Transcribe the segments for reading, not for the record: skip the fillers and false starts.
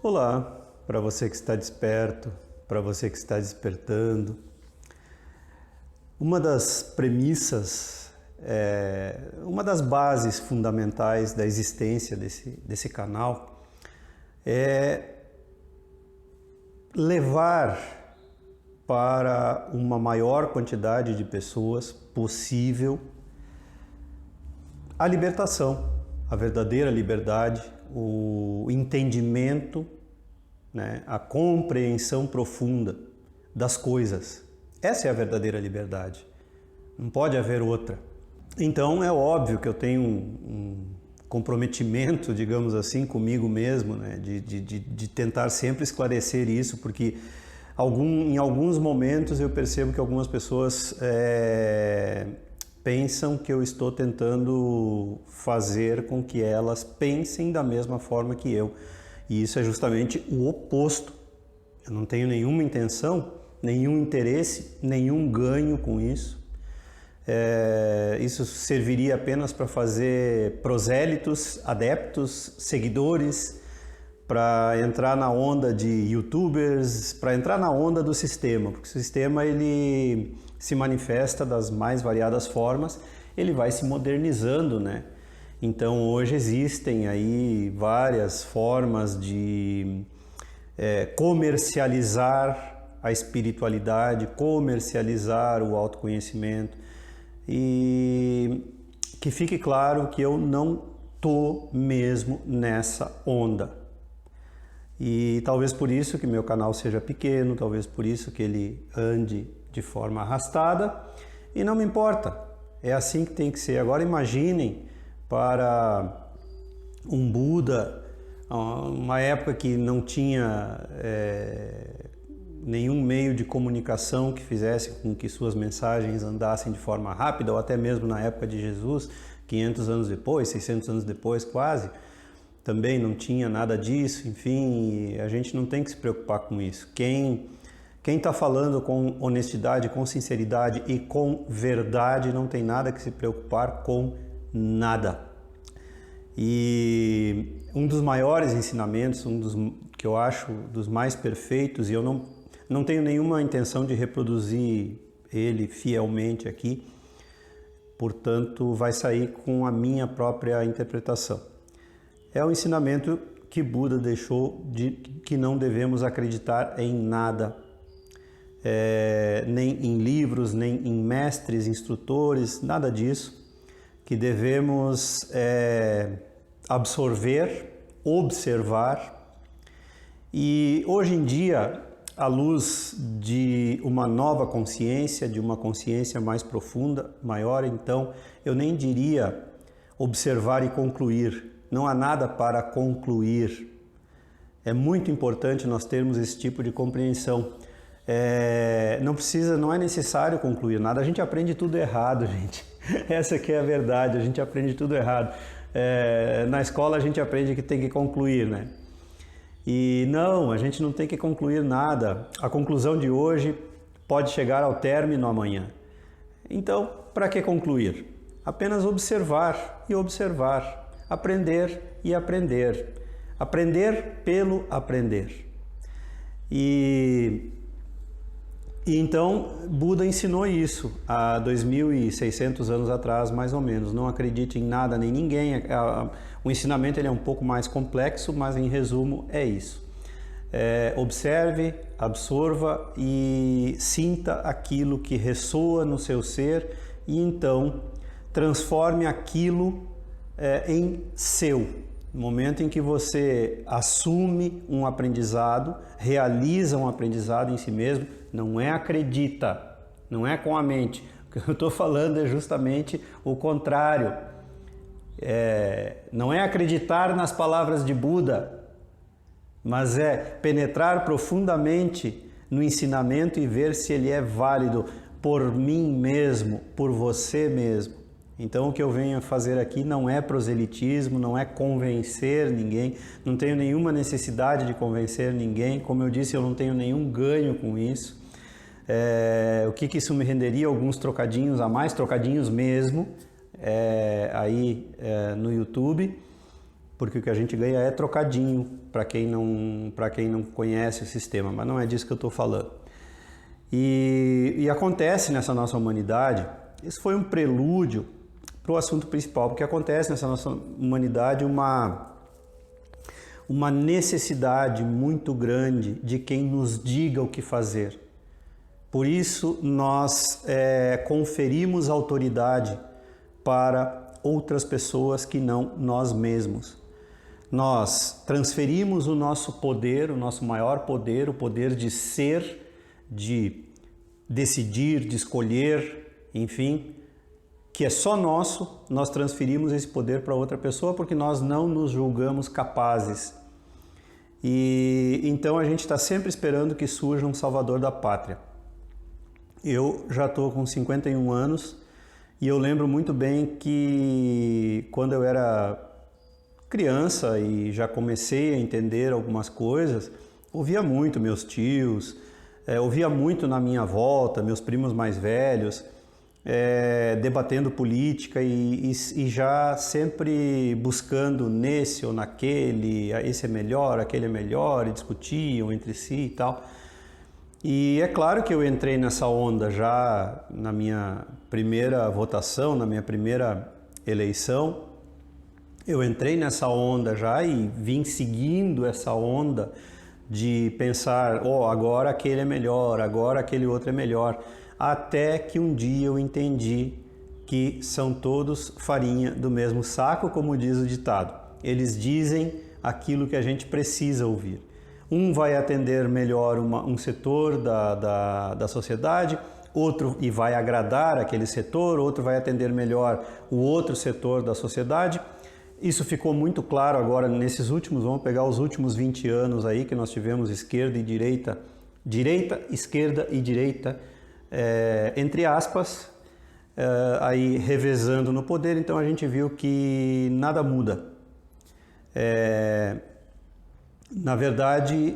Olá, para você que está desperto, para você que está despertando. Uma das premissas, uma das bases fundamentais da existência desse canal é levar para uma maior quantidade de pessoas possível a libertação, a verdadeira liberdade, o entendimento, né, a compreensão profunda das coisas. Essa é a verdadeira liberdade. Não pode haver outra. Então é óbvio que eu tenho um comprometimento, digamos assim, comigo mesmo, né, de tentar sempre esclarecer isso, porque em alguns momentos eu percebo que algumas pessoas pensam que eu estou tentando fazer com que elas pensem da mesma forma que eu. E isso é justamente o oposto. Eu não tenho nenhuma intenção, nenhum interesse, nenhum ganho com isso. Isso serviria apenas para fazer prosélitos, adeptos, seguidores, para entrar na onda de youtubers, para entrar na onda do sistema, porque o sistema ele se manifesta das mais variadas formas, ele vai se modernizando, né? Então hoje existem aí várias formas de comercializar a espiritualidade, comercializar o autoconhecimento, e que fique claro que eu não tô mesmo nessa onda. E talvez por isso que meu canal seja pequeno, talvez por isso que ele ande de forma arrastada, e não me importa, é assim que tem que ser. Agora imaginem para um Buda, uma época que não tinha nenhum meio de comunicação que fizesse com que suas mensagens andassem de forma rápida, ou até mesmo na época de Jesus, 500 anos depois, 600 anos depois quase, também não tinha nada disso. Enfim, a gente não tem que se preocupar com isso. Quem está falando com honestidade, com sinceridade e com verdade não tem nada que se preocupar com nada. E um dos maiores ensinamentos, que eu acho dos mais perfeitos, e eu não tenho nenhuma intenção de reproduzir ele fielmente aqui, portanto vai sair com a minha própria interpretação. É o ensinamento que Buda deixou de que não devemos acreditar em nada, nem em livros, nem em mestres, instrutores, nada disso, que devemos absorver, observar. E hoje em dia, à luz de uma nova consciência, de uma consciência mais profunda, maior, então eu nem diria observar e concluir. Não há nada para concluir. É muito importante nós termos esse tipo de compreensão. Não é necessário concluir nada. A gente aprende tudo errado, gente. Essa que é a verdade, a gente aprende tudo errado. Na escola a gente aprende que tem que concluir, né? E não, a gente não tem que concluir nada. A conclusão de hoje pode chegar ao término amanhã. Então, para que concluir? Apenas observar e observar. Aprender e aprender. Aprender pelo aprender. E então Buda ensinou isso há 2.600 anos atrás, mais ou menos. Não acredite em nada nem ninguém. O ensinamento ele é um pouco mais complexo, mas em resumo é isso. Observe, absorva e sinta aquilo que ressoa no seu ser, e então transforme aquilo em seu. No momento em que você assume um aprendizado, realiza um aprendizado em si mesmo, não é acredita, não é com a mente. O que eu estou falando é justamente o contrário. Não é acreditar nas palavras de Buda, mas é penetrar profundamente no ensinamento e ver se ele é válido por mim mesmo, por você mesmo. Então o que eu venho a fazer aqui não é proselitismo, não é convencer ninguém, não tenho nenhuma necessidade de convencer ninguém. Como eu disse, eu não tenho nenhum ganho com isso. O que isso me renderia? Alguns trocadinhos a mais, trocadinhos mesmo, no YouTube. porque o que a gente ganha é trocadinho, para quem não conhece o sistema, mas não é disso que eu estou falando. E acontece nessa nossa humanidade, isso foi um prelúdio para o assunto principal, porque acontece nessa nossa humanidade uma necessidade muito grande de quem nos diga o que fazer. Por isso nós conferimos autoridade para outras pessoas que não nós mesmos. Nós transferimos o nosso poder, o nosso maior poder, o poder de ser, de decidir, de escolher, enfim, que é só nosso, nós transferimos esse poder para outra pessoa porque nós não nos julgamos capazes. E então a gente está sempre esperando que surja um salvador da pátria. Eu já estou com 51 anos e eu lembro muito bem que quando eu era criança e já comecei a entender algumas coisas, ouvia muito meus tios, ouvia muito na minha volta, meus primos mais velhos, debatendo política e já sempre buscando nesse ou naquele, esse é melhor, aquele é melhor, e discutiam entre si e tal. E é claro que eu entrei nessa onda já na minha primeira votação, na minha primeira eleição. Eu entrei nessa onda já e vim seguindo essa onda de pensar, agora aquele é melhor, agora aquele outro é melhor. Até que um dia eu entendi que são todos farinha do mesmo saco, como diz o ditado. Eles dizem aquilo que a gente precisa ouvir. Um vai atender melhor um setor da sociedade, outro e vai agradar aquele setor, outro vai atender melhor o outro setor da sociedade. Isso ficou muito claro agora nesses últimos, vamos pegar os últimos 20 anos aí que nós tivemos esquerda e direita, esquerda e direita, entre aspas, aí revezando no poder, então a gente viu que nada muda. Na verdade,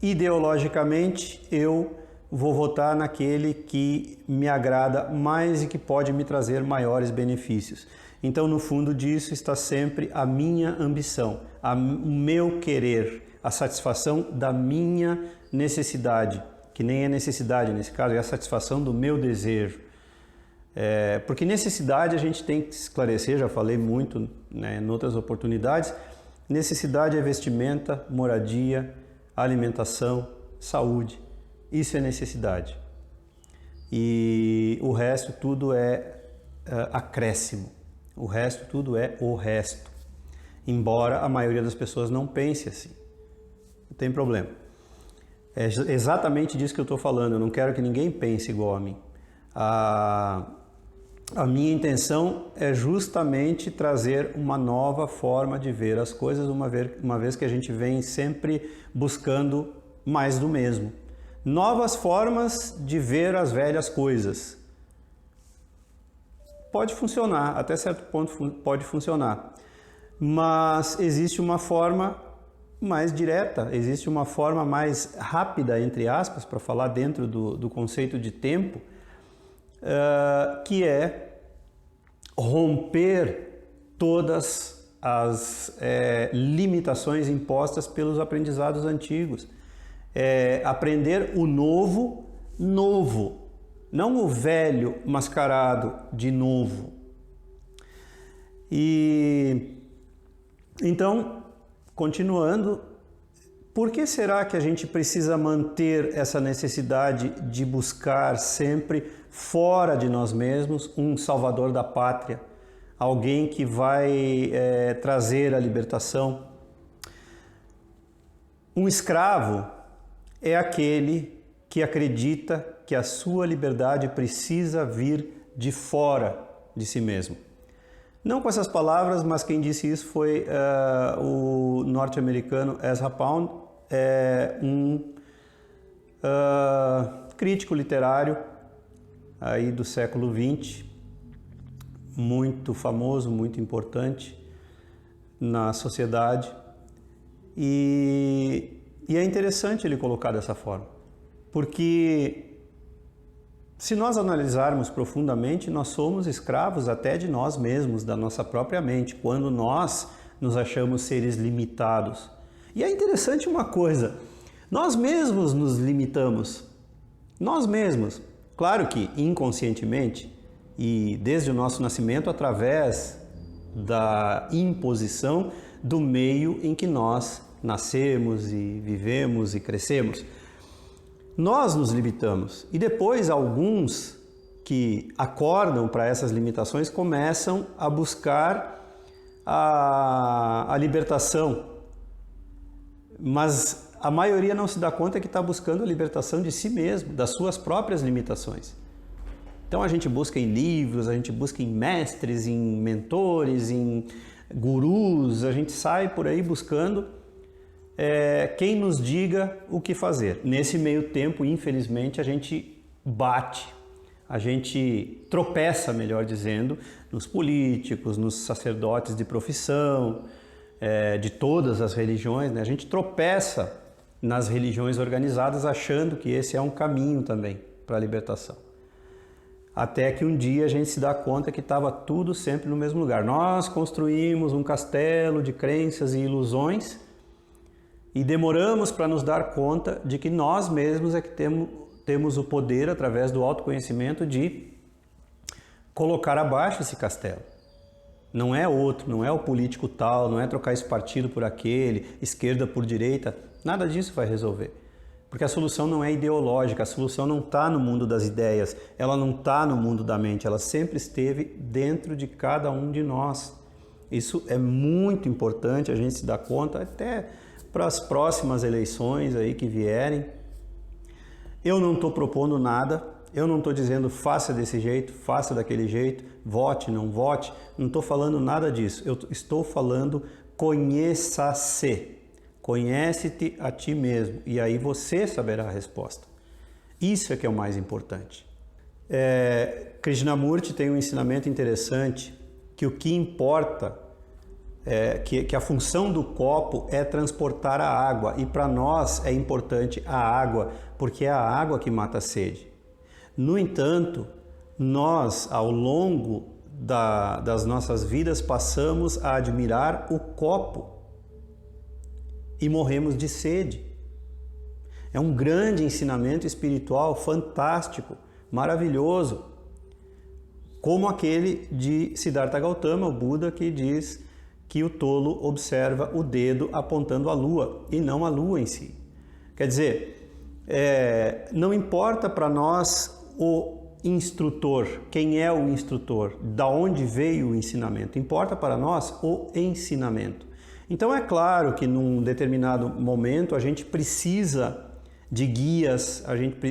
ideologicamente, eu vou votar naquele que me agrada mais e que pode me trazer maiores benefícios. Então, no fundo disso está sempre a minha ambição, o meu querer, a satisfação da minha necessidade, que nem é necessidade nesse caso, é a satisfação do meu desejo. Porque necessidade a gente tem que esclarecer, já falei muito, né, em outras oportunidades. Necessidade é vestimenta, moradia, alimentação, saúde. Isso é necessidade. E o resto tudo é acréscimo. O resto tudo é o resto. Embora a maioria das pessoas não pense assim. Não tem problema. É exatamente disso que eu estou falando. Eu não quero que ninguém pense igual a mim. A minha intenção é justamente trazer uma nova forma de ver as coisas, uma vez que a gente vem sempre buscando mais do mesmo. Novas formas de ver as velhas coisas. Pode funcionar, até certo ponto pode funcionar, mas existe uma forma mais direta, existe uma forma mais rápida, entre aspas, para falar dentro do conceito de tempo, que é romper todas as limitações impostas pelos aprendizados antigos. Aprender o novo, não o velho mascarado de novo. E então, continuando, por que será que a gente precisa manter essa necessidade de buscar sempre fora de nós mesmos um salvador da pátria, alguém que vai trazer a libertação? Um escravo é aquele que acredita que a sua liberdade precisa vir de fora de si mesmo. Não com essas palavras, mas quem disse isso foi o norte-americano Ezra Pound, um crítico literário aí do século XX, muito famoso, muito importante na sociedade. E é interessante ele colocar dessa forma, porque Se nós analisarmos profundamente, nós somos escravos até de nós mesmos, da nossa própria mente, quando nós nos achamos seres limitados. E é interessante uma coisa, nós mesmos nos limitamos, nós mesmos. Claro que inconscientemente e desde o nosso nascimento através da imposição do meio em que nós nascemos e vivemos e crescemos. Nós nos limitamos e depois alguns que acordam para essas limitações começam a buscar a libertação, mas a maioria não se dá conta que está buscando a libertação de si mesmo, das suas próprias limitações. Então a gente busca em livros, a gente busca em mestres, em mentores, em gurus, a gente sai por aí buscando quem nos diga o que fazer. Nesse meio tempo, infelizmente, a gente bate, a gente tropeça, melhor dizendo, nos políticos, nos sacerdotes de profissão, de todas as religiões, né? A gente tropeça nas religiões organizadas achando que esse é um caminho também para a libertação. Até que um dia a gente se dá conta que estava tudo sempre no mesmo lugar. Nós construímos um castelo de crenças e ilusões e demoramos para nos dar conta de que nós mesmos é que temos o poder, através do autoconhecimento, de colocar abaixo esse castelo. Não é outro, não é o político tal, não é trocar esse partido por aquele, esquerda por direita, nada disso vai resolver. Porque a solução não é ideológica, a solução não está no mundo das ideias, ela não está no mundo da mente, ela sempre esteve dentro de cada um de nós. Isso é muito importante a gente se dar conta até para as próximas eleições aí que vierem. Eu não estou propondo nada, eu não estou dizendo faça desse jeito, faça daquele jeito, vote, não vote, não estou falando nada disso. Eu estou falando conheça-se. Conhece-te a ti mesmo e aí você saberá a resposta. Isso é que é o mais importante. Krishnamurti tem um ensinamento interessante que o que importa que a função do copo é transportar a água e para nós é importante a água porque é a água que mata a sede. No entanto, nós ao longo das nossas vidas passamos a admirar o copo e morremos de sede. É um grande ensinamento espiritual fantástico, maravilhoso, como aquele de Siddhartha Gautama, o Buda, que diz que o tolo observa o dedo apontando a lua e não a lua em si. Quer dizer, não importa para nós o instrutor, quem é o instrutor, da onde veio o ensinamento, importa para nós o ensinamento. Então é claro que num determinado momento a gente precisa de guias,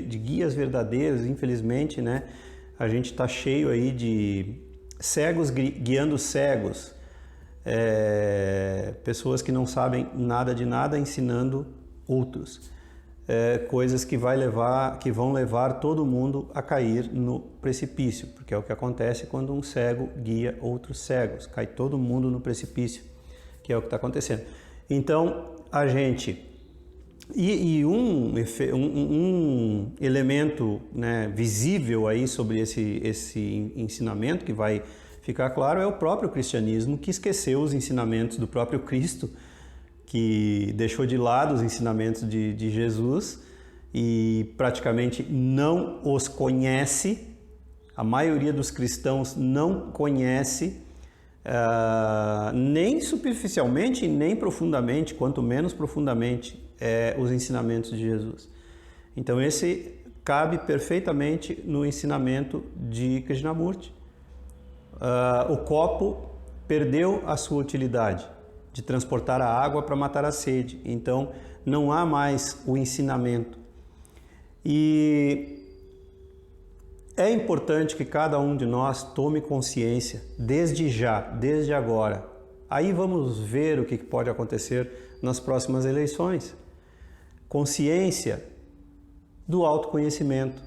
de guias verdadeiros, infelizmente, né? A gente está cheio aí de cegos guiando cegos, pessoas que não sabem nada de nada ensinando outros, coisas que vão levar todo mundo a cair no precipício, porque é o que acontece quando um cego guia outros cegos, cai todo mundo no precipício. Que é o que está acontecendo. Então, a gente... um elemento, né, visível aí sobre esse ensinamento que vai ficar claro é o próprio cristianismo, que esqueceu os ensinamentos do próprio Cristo, que deixou de lado os ensinamentos de Jesus e praticamente não os conhece. A maioria dos cristãos não conhece nem superficialmente, nem profundamente, quanto menos profundamente, os ensinamentos de Jesus. Então esse cabe perfeitamente no ensinamento de Krishnamurti. O copo perdeu a sua utilidade de transportar a água para matar a sede, então não há mais o ensinamento. E é importante que cada um de nós tome consciência, desde já, desde agora. Aí vamos ver o que pode acontecer nas próximas eleições. Consciência do autoconhecimento.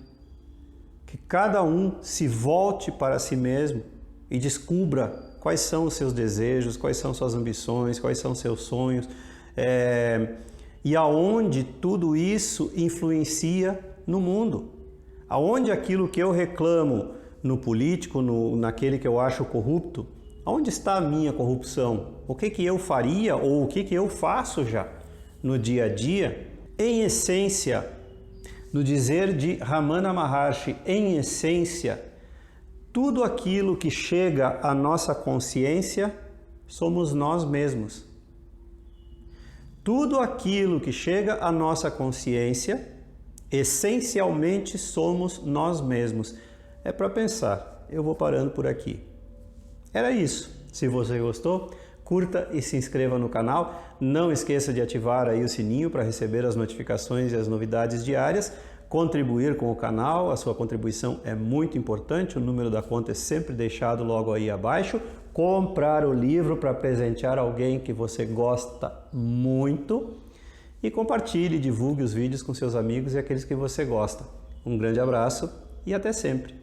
Que cada um se volte para si mesmo e descubra quais são os seus desejos, quais são suas ambições, quais são seus sonhos, e aonde tudo isso influencia no mundo. Aonde aquilo que eu reclamo no político, naquele que eu acho corrupto, aonde está a minha corrupção? O que eu faria ou o que eu faço já no dia a dia? Em essência, no dizer de Ramana Maharshi, em essência, tudo aquilo que chega à nossa consciência somos nós mesmos. Tudo aquilo que chega à nossa consciência, essencialmente somos nós mesmos. É para pensar. Eu vou parando por aqui. Era isso. Se você gostou, curta e se inscreva no canal. Não esqueça de ativar aí o sininho para receber as notificações e as novidades diárias. Contribuir com o canal, a sua contribuição é muito importante. O número da conta é sempre deixado logo aí abaixo. Comprar o livro para presentear alguém que você gosta muito. E compartilhe, divulgue os vídeos com seus amigos e aqueles que você gosta. Um grande abraço e até sempre!